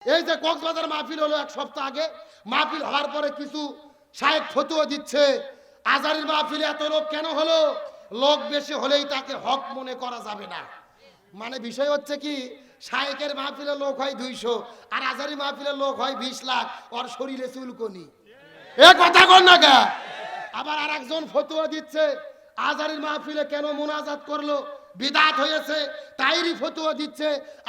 এই যে কক্সবাজার মাহফিল হলো এক সপ্তাহ আগে, মাহফিল হওয়ার পরে কিছু শায়েখ ফতোয়া দিচ্ছে আজারির মাহফিলে এত লোক কেন হলো, লোক বেশি হলেই তাকে হক মনে করা যাবে না। মানে বিষয় হচ্ছে কি, শায়েকের মাহফিলে লোক হয় 200 আর আজারি মাহফিলে লোক হয় 20 লাখ, ওর শরীরে চুলকনি। এ কথা কর না কে? আবার আর একজন ফতোয়া দিচ্ছে আজারির মাহফিলে কেন মুনাজাত করলো, বিদাত হয়েছে। তাইরি ফতোয়া দিচ্ছে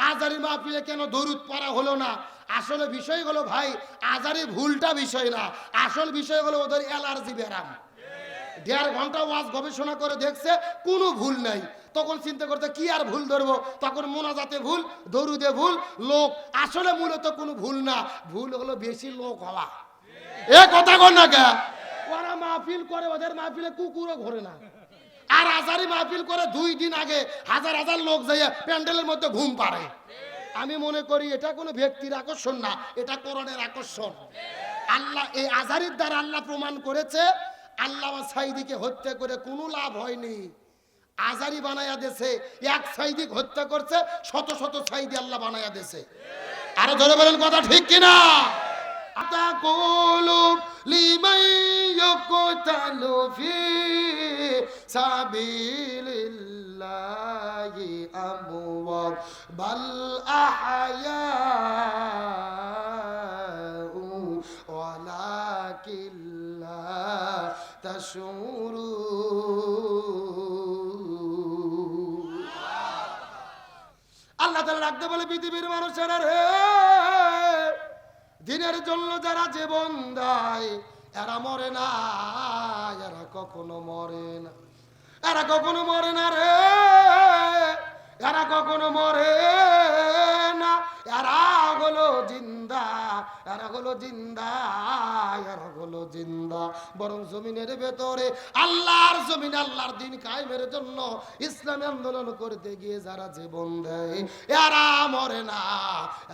আজারির মাহফিলে কেন দরুদ পড়া হলো না। আসলে বিষয় হলো ভাই, আজারি ভুলটা বিষয় না, আসল বিষয় হলো ওদের অ্যালার্জি ব্যারাম। 1.5 ঘন্টা ওয়াজ গবেষণা করে দেখছে কোনো ভুল নাই, তখন চিন্তা করতে কি আর ভুল ধরবো, তখন মোনাজাতে ভুল, দরুদে ভুল, লোক আসলে মূলত কোনো ভুল না, ভুল হলো বেশি লোক হওয়া। এ কথা কর না কে? ওরা মাহফিল করে, ওদের মাহফিলে কুকুরও ঘোরে না। আর আজারি মাহফিল করে 2 দিন আগে হাজার হাজার লোক যাইয়া প্যান্ডেলের মধ্যে ঘুম পাড়ে। আমি মনে করি এটা কোনো ব্যক্তির আকর্ষণ না, এটা কোরআনের আকর্ষণ। আল্লাহ এই আজারির দ্বারা আল্লাহ প্রমাণ করেছে আল্লামা সাঈদীকে হত্যা করে কোনো লাভ হয়নি। আজারি বানায়া দেশে এক সাঈদী হত্যা করছে, শত শত সাঈদী আল্লাহ বানায়া দেশে। আরো ধরে বলেন কথা ঠিক কিনা? আতাকুলু লিমান ইয়াকতালু ফি সাবিলিল্লাহি আমওয়াত বাল আহয়াউ ওয়ালাকিন লা তাশউরুন। আল্লাহ তাআলা রাখতে বলে পৃথিবীর মানুষেরা রে, দিনের জন্য যারা জীবন দেয় এরা মরে না, এরা কখনো মরে না, এরা কখনো মরে না রে, এরা কখনো মরে না, এরা হলো জিন্দা, এরা হলো জিন্দা, এরা হলো জিন্দা। বরং জমিনের ভেতরে আল্লাহর জমিন, আল্লাহর দিন কায়েমের জন্য ইসলামী আন্দোলন করতে গিয়ে যারা জীবন দেয় এরা মরে না,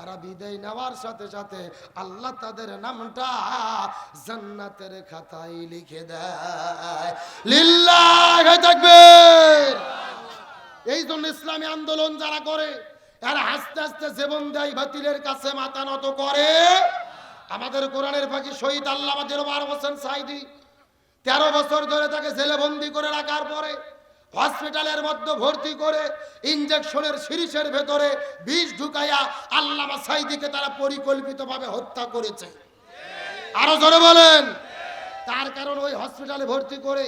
এরা বিদায় নেওয়ার সাথে সাথে আল্লাহ তাদের নামটা জান্নাতের খাতায় লিখে দেয়। লিল্লাহি তাকবীর। এই জন্য ইসলামী আন্দোলন যারা করে এরা আস্তে আস্তে জীবন দেয়, বাতিলের কাছে মাথা নত করে। আমাদের কোরআনের পাখি শহীদ আল্লামা দিলওয়ার হোসেন সাঈদী 13 বছর ধরে তাকে জেলে বন্দি করে রাখার পরে হসপিটালের মধ্যে ভর্তি করে ইনজেকশনের সিরিজের ভেতরে বিষ ঢুকাইয়া আল্লামা সাঈদীকে তারা পরিকল্পিতভাবে হত্যা করেছে। আরো জোরে বলেন। তার কারণ ওই হসপিটালে ভর্তি করে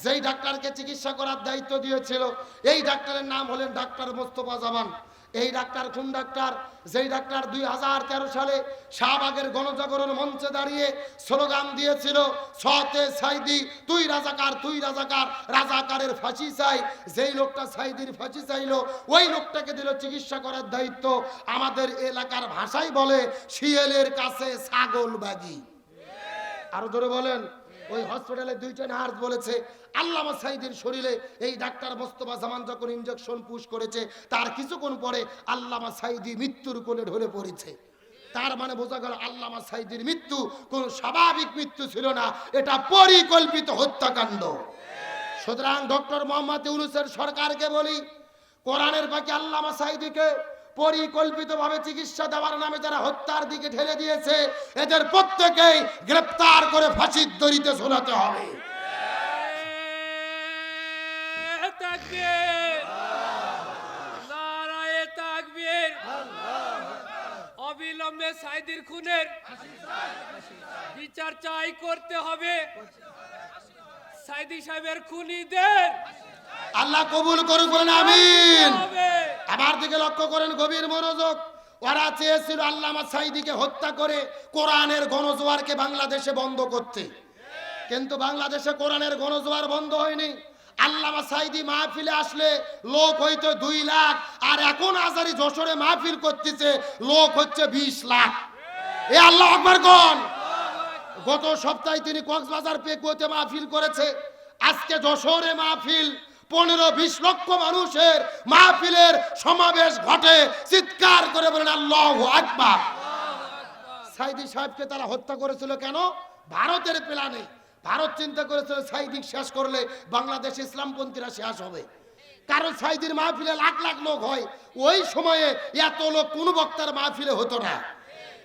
যেই ডাক্তারকে চিকিৎসা করার দায়িত্ব দিয়েছিল এই ডাক্তারের নাম হলেন ডাক্তার মোস্তফা জামান। এই ডাক্তার কোন ডাক্তার? যেই ডাক্তার 2013 সালে শাহবাগের গণজাগরণ মঞ্চে দাঁড়িয়ে স্লোগান দিয়েছিল সতে সাঈদী তুই রাজাকার, তুই রাজাকার, রাজাকারের ফাঁসি চাই। যেই লোকটা সাঈদীর ফাঁসি চাইলো ওই লোকটাকে দিল চিকিৎসা করার দায়িত্ব। আমাদের এলাকার ভাষায় বলে শিয়ালের কাছে ছাগল বাগি। আরো ধরে বলেন। ওই হসপিটালে 2টা নার্স বলেছে আল্লামা সাঈদীর শরীরে এই ডাক্তার মোস্তফা জামান যখন ইনজেকশন পুশ করেছে তার কিছুক্ষণ পরে আল্লামা সাঈদী মৃত্যুর কোলে ঢলে পড়েছে। তার মানে বোঝা গেল আল্লামা সাঈদীর মৃত্যু কোন স্বাভাবিক মৃত্যু ছিল না, এটা পরিকল্পিত হত্যাকাণ্ড। সুতরাং ডক্টর মোহাম্মদ ইউনূসের সরকারকে বলি, কোরআনের বাকি আল্লামা সাঈদীকে পরিকল্পিতভাবে চিকিৎসা দেওয়ার নামে যারা হত্যার দিকে ঠেলে দিয়েছে এদের প্রত্যেকেই গ্রেফতার করে ফাঁসির দড়িতে ঝোলাতে হবে। নারায়ে তাকবীর। অবিলম্বে সাঈদীর খুনের বিচার চাই করতে হবে। সাঈদী সাহেবের খুনিদের আল্লাহ কবুল করুক, বলেন আমিন। আমার দিকে লক্ষ্য করেন, গভীর মনোযোগ। ওরা চেয়েছিল আল্লামা সাঈদীকে হত্যা করে কোরআনের গণজোয়ারকে বাংলাদেশে বন্ধ করতে, কিন্তু বাংলাদেশে কোরআনের গণজোয়ার বন্ধ হয়নি। আল্লামা সাঈদী মাহফিলে আসলে লোক হইতো 2 লাখ, আর এখন আজারি যশোরে মাহফিল করতেছে লোক হচ্ছে 20 লাখ। এ আল্লাহ আকবার কোন। গত সপ্তাহে তিনি কক্সবাজার পেকুয়াতে মাহফিল করেছে, আজকে যশোরে মাহফিল। 15-20 লক্ষ মানুষের মাহফিলের সমাবেশ ঘটে, চিৎকার করে বলেন আল্লাহু আকবার। সাঈদী সাহেবকে তারা হত্যা করেছিল কেন? ভারতের প্ল্যানে। ভারত চিন্তা করেছিল সাঈদী শেষ করলে বাংলাদেশ ইসলামপন্থীরা শেষ হবে। কারণ সাঈদীর মাহফিলে লাখ লাখ লোক হয়, ওই সময়ে এত লোক কোনো বক্তার মাহফিলে হতো না।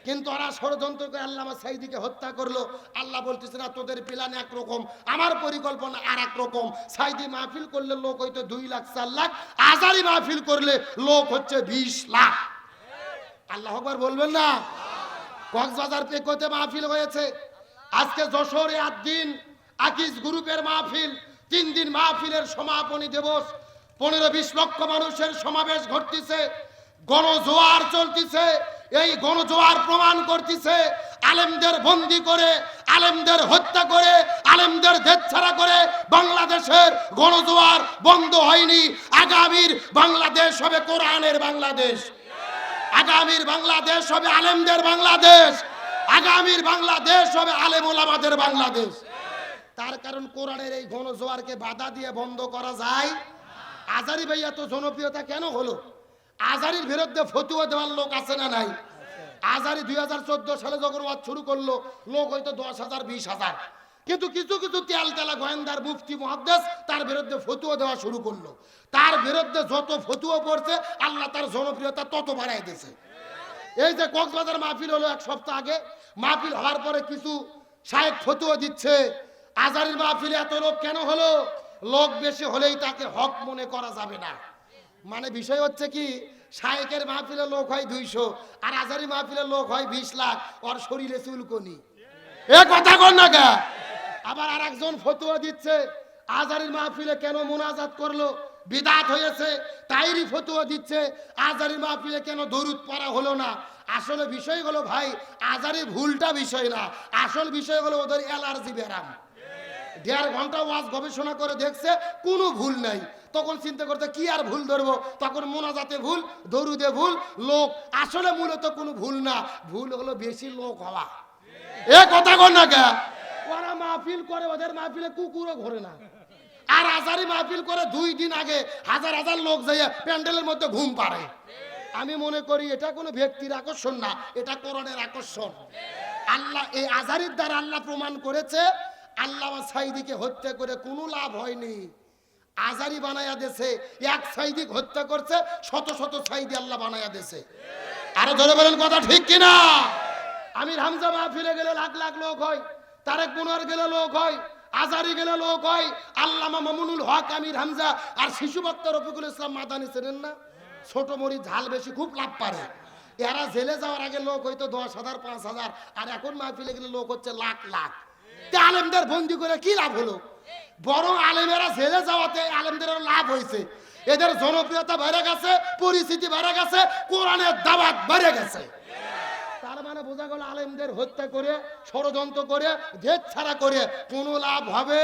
কিন্তু ওরা ষড়যন্ত্র করে আল্লামা সাঈদীকে হত্যা করলো। আল্লাহ বলতেছে না, তোদের প্ল্যান একরকম, আমার পরিকল্পনা আর এক রকম। সাঈদী মাহফিল করলে লোক হয়তো 2 লাখ 4 লাখ, আজারি মাহফিল করলে লোক হচ্ছে 20 লাখ। আল্লাহ আকবার বলবেন না? কক্সবাজার পেকোতে মাহফিল হয়েছে, আজকে যশোরে 8 দিন আকিজ গ্রুপের মাহফিল, 3 দিন মাহফিলের সমাপনী দিবস, 15-20 লক্ষ মানুষের সমাবেশ ঘটতেছে, গণজোয়ার চলতেছে। এই গণজোয়ার প্রমাণ করতেছে আলেমদের বন্দী করে, আলেমদের হত্যা করে, আলেমদের দেশছাড়া করে বাংলাদেশের গণজোয়ার বন্ধ হয়নি। আগামীর বাংলাদেশ হবে কোরআনের বাংলাদেশ, আগামীর বাংলাদেশ হবে আলেমদের বাংলাদেশ, আগামীর বাংলাদেশ হবে আলেম ওলামাদের বাংলাদেশ। তার কারণ কোরআনের এই গণজোয়ারকে বাধা দিয়ে বন্ধ করা যায়। আজারি ভাই এত জনপ্রিয়তা কেন হলো? আজারির বিরুদ্ধে ফতুয়া দেওয়ার লোক আছে না নাই? আজারি 2014 সালে যখন ওয়াজ শুরু করলো, লোক হয়তো 10,000 20,000, কিন্তু কিছু কিছু তেলতেলা গোয়েন্দার মুফতি মুহাদ্দিস তার বিরুদ্ধে ফতুয়া দেওয়া শুরু করলো। তার বিরুদ্ধে যত ফতুয়া পড়ছে, আল্লাহ তার জনপ্রিয়তা তত বাড়াই দিয়েছে। এই যে কক্সবাজার মাহফিল হলো 1 সপ্তাহ আগে, মাহফিল হওয়ার পরে কিছু শায়েখ ফতুয়া দিচ্ছে আজারির মাহফিলে এত লোক কেন হলো? লোক বেশি হলেই তাকে হক মনে করা যাবে না। মানে বিষয় হচ্ছে কি, শায়েকের মাহফিলে লোক হয় 200 আর আজারি মাহফিলে লোক হয় 20 লাখ, ওর শরীরে চুলকনি। এ কথা কর না কে? আবার আরেকজন ফতুয়া দিচ্ছে আজারির মাহফিলে কেন মুনাজাত করলো, বিদআত হয়েছে। তাইরি ফতুয়া দিচ্ছে আজারির মাহফিলে কেন দরুদ পড়া হলো না। আসলে বিষয় হলো ভাই, আজারি ভুলটা বিষয় না, আসল বিষয় হলো ওদের অ্যালার্জি ব্যারাম। 1.5 ঘন্টা ওয়াজ গবেষণা করে দেখছে কোনো ভুল নাই, তখন চিন্তা করতে কি আর ভুল ধরবো, তখন মোনাজাতে ভুল, দরুদে ভুল, লোক। আসলে মূলত কোনো ভুল না, ভুল হলো বেশি লোক হওয়া। এ কথা কর না কে? ওরা মাহফিল করে, ওদের মাহফিলে কুকুরও ঘোরে না। আর আজারি মাহফিল করে 2 দিন আগে হাজার হাজার লোক যাইয়া প্যান্ডেলের মধ্যে ঘুম পাড়ে। আমি মনে করি এটা কোনো ব্যক্তির আকর্ষণ না, এটা কোরআনের আকর্ষণ। আল্লাহ এই আজারির দ্বারা আল্লাহ প্রমাণ করেছে আল্লামা সাঈদীকে হত্যা করে কোনো লাভ হয়নি। আজারি বানায়া দেশে এক সাঈদী হত্যা করছে, শত শত সাঈদী আল্লাহ বানায়া দেশে। আরো ধরে বলেন কথা ঠিক কিনা? আমির হামজা মাহফিলে গেলে লাখ লাখ লোক হয়, তারেক মুনার গেলে লোক হয়, আজারি গেলে লোক হয়, আল্লামা মামুনুল হক আমির হামজা আর শিশু বক্তা রফিকুল ইসলাম মাদানী চেনেন না? ছোট মরি ঝাল বেশি খুব লাভ পারে। এরা জেলে যাওয়ার আগে লোক হয়তো 10,000 5,000, আর এখন মাহফিলে গেলে লোক হচ্ছে লাখ লাখ। আলেমদের বন্দি করে কি লাভ হলো? বরং আলেমেরা জেলে যাওয়াতে আলেমদের লাভ হয়েছে, এদের জনপ্রিয়তা বেড়ে গেছে, পরিচিতি বেড়ে গেছে, কোরআনের দাওয়াত বেড়ে গেছে। তার মানে বোঝা গেল আলেমদের হত্যা করে, ষড়যন্ত্র করে, দেশ ছাড়া করে কোনো লাভ হবে?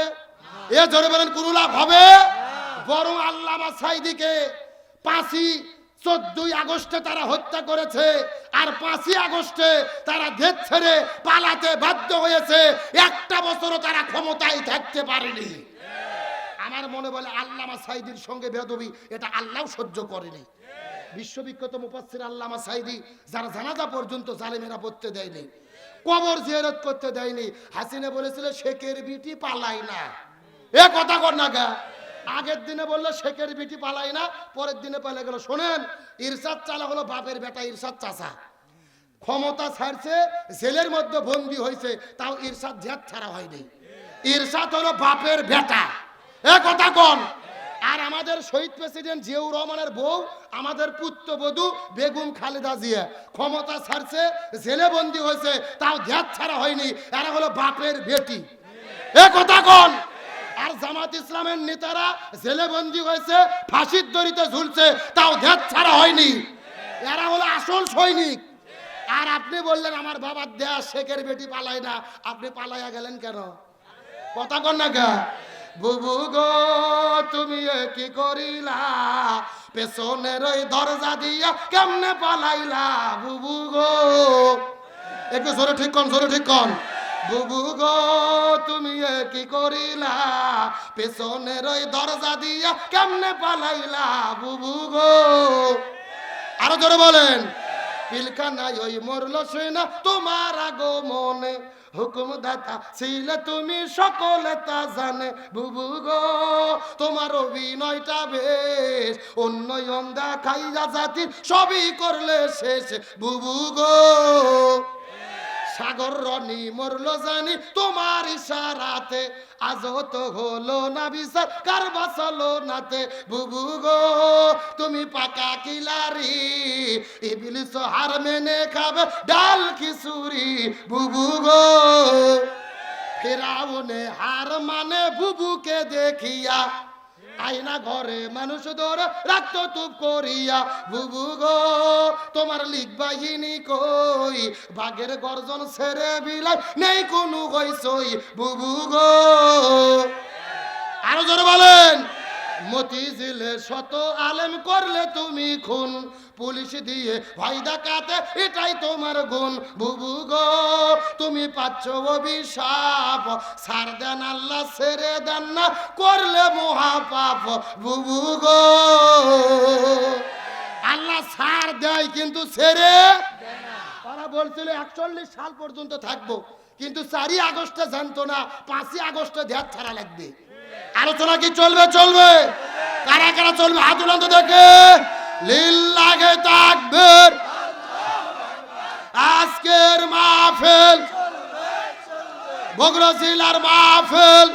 এ জোরে বলেন কোনো লাভ হবে? বরং আল্লামা সাঈদীকে 14ই আগস্টে তারা হত্যা করেছে, আর 5ই আগস্টে তারা দেশ ছেড়ে পালাতে বাধ্য হয়েছে। 1টা বছরও তারা ক্ষমতায় থাকতে পারেনি। আমার মনে বলে আল্লামা সাঈদীর সঙ্গে বেয়াদবি এটা আল্লাহ সহ্য করেনি। বিশ্ববিখ্যাত মুফাসসির আল্লামা সাঈদী যারা জানাজা পর্যন্ত জালেমেরা পড়তে দেয়নি, কবর জিয়ারত করতে দেয়নি। হাসিনা বলেছিল শেখের বিটি পালাই না। এ কথা কর না গা? আগের দিনে বললো শেখের বিটি পালাই না, পরের দিনে পালা গেল। শোনেন, ইরশাদ চালা হলো বাপের বেটা ইরশাদ চাচা, ক্ষমতা ছাড়ছে, জেলের মধ্যে বন্দী হয়েছে, তাও ইরশাদ জেল ছাড়া হয়নি। ইরশাদ হলো বাপের বেটা। এ কথা কোন? আর আমাদের শহীদ প্রেসিডেন্ট জিয়াউর রহমানের বউ, আমাদের পুত্রবধূ বেগম খালেদা জিয়া ক্ষমতা ছাড়ছে, জেলে বন্দী হয়েছে, তাও জেল ছাড়া হয়নি। এরা হলো বাপের বেটি। এ কথা কোন? আর জামাত ইসলামের নেতারা জেলে বন্দী হয়েছে, ফাঁসির দড়িতে ঝুলছে, তাও জেল ছাড়া হয়নি। এরা হলো আসল সৈনিক। আর আপনি বললেন আমার বাবার দেয়া শেখের বেটি পালায় না, আপনি পালাইয়া গেলেন কেন? কথা কন না গা? বুবু গো তুমি কি করিলা, পেছনের ওই দরজা দিয়া কেমনে পালাইলা? বুবু গো একটু জোরে ঠিক কন, জোরে ঠিক কন। বুবু গো তুমি কি করিলা, পেছনের ওই দরজা দিয়া কেমনে পালাইলা? বুবু গো আরো জোরে বলেন। পিলখানায় ওই মরল সৈনা তোমার আগমনে, হুকুম দাতা ছিলে তুমি সকলে তা জানে। বুবু গো তোমার অভিনয়টা বেশ, উন্নয়ন দেখাইয়া জাতির সবই করলে শেষ। বুবু গো সাগর রনি মরলো জানি তোমার ইশারাতে, আজও তো হলো না বিচার কার বাঁচালো নাতে। বুবু গো তুমি পাকা কিলারি, ইবলিস হার মেনে খাবে ডাল খিচুড়ি। বুবু গো ফেরাউনে হার মানে বুবুকে দেখিয়া, আয়না ঘরে মানুষ ধরে রাখতো তুপ করিয়া। বুবু গো তোমার লিখবাহিনী কই, বাঘের গর্জন ছেড়ে বিলাই নেই কোনো কইসই। বুবু গো আরো জোরে বলেন। মতিঝিলে শত আলেম করলে তুমি খুন, পুলিশ দিয়ে ভয় দেখাতে এটাই তোমার গুণ। বুবু গো তুমি পাচ্ছ অভিশাপ, ছাড় দেন আল্লাহ ছেড়ে দেন না করলে মহাপাপ। বুবু গো আল্লাহ ছাড় দেয় কিন্তু ছেড়ে, তারা বলছিল 41 সাল পর্যন্ত থাকবো, কিন্তু 4 আগস্টে জানতো না 5 আগস্টে দেশ ছাড়া লাগবে। আলোচনা কি চলবে? চলবে। কারা কারা চলবে হাত উলান তো দেখে। লিল্লাহে তাকবীর। আজকের মাহফিল বগুড়া জেলার মাহফিল